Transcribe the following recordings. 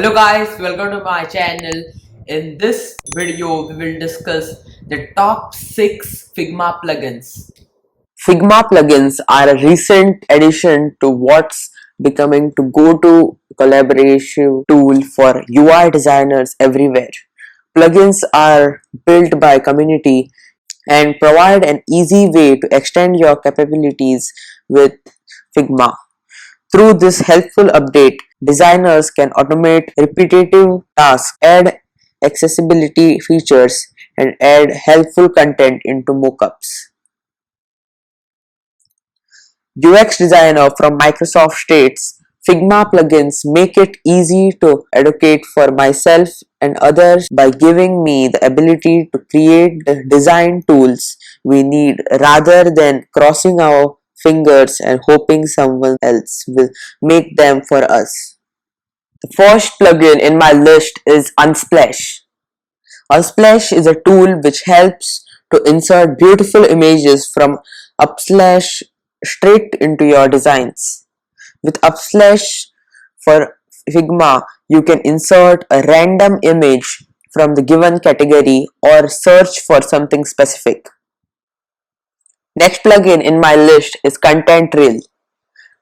Hello guys, welcome to my channel. In this video, we will discuss the top 6 Figma plugins. Figma plugins are a recent addition to what's becoming to go-to collaboration tool for UI designers everywhere. Plugins are built by community and provide an easy way to extend your capabilities with Figma. Through this helpful update, designers can automate repetitive tasks, add accessibility features, and add helpful content into mockups. UX designer from Microsoft states, Figma plugins make it easy to advocate for myself and others by giving me the ability to create the design tools we need rather than crossing our fingers and hoping someone else will make them for us. The first plugin in my list is Unsplash. Unsplash is a tool which helps to insert beautiful images from Upslash straight into your designs. With Upslash for Figma, you can insert a random image from the given category or search for something specific. Next plugin in my list is Content Reel.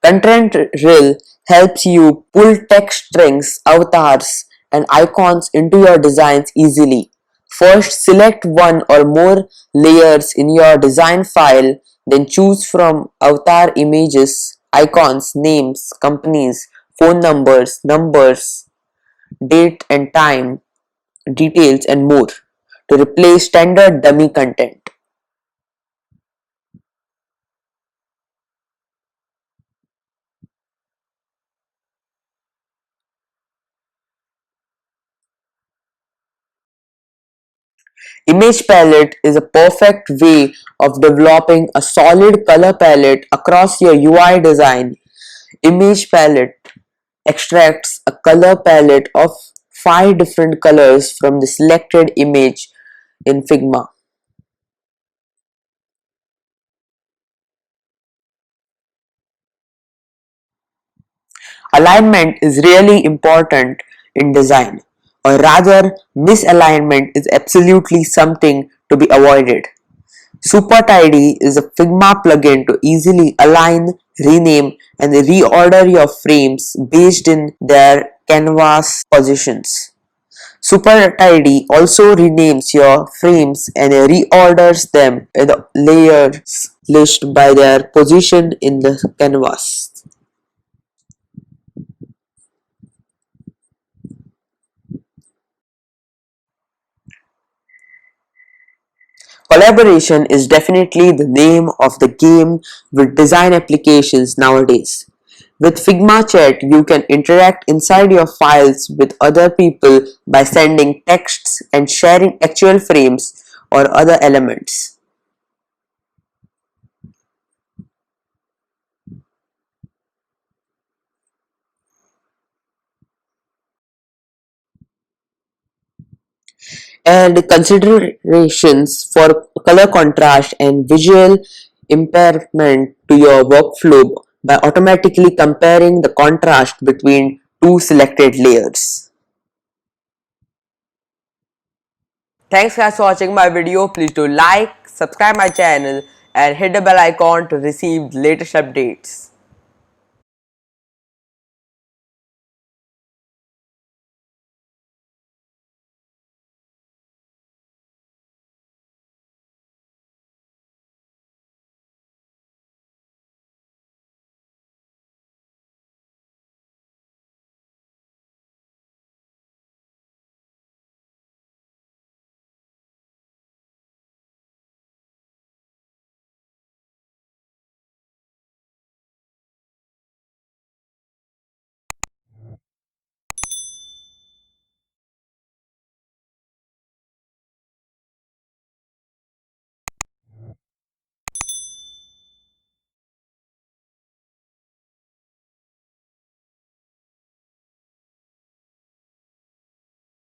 Content Reel helps you pull text strings, avatars, and icons into your designs easily. First, select one or more layers in your design file, then choose from avatar images, icons, names, companies, phone numbers, date and time, details, and more to replace standard dummy content. Image palette is a perfect way of developing a solid color palette across your UI design. Image palette extracts a color palette of 5 different colors from the selected image in Figma. Alignment is really important in design, or rather, misalignment is absolutely something to be avoided. Super Tidy is a Figma plugin to easily align, rename, and reorder your frames based in their canvas positions. Super Tidy also renames your frames and reorders them in the layers list by their position in the canvas. Collaboration is definitely the name of the game with design applications nowadays. With Figma Chat, you can interact inside your files with other people by sending texts and sharing actual frames or other elements. And considerations for color contrast and visual impairment to your workflow by automatically comparing the contrast between two selected layers. Thanks guys for watching my video. Please do like, subscribe my channel and hit the bell icon to receive latest updates.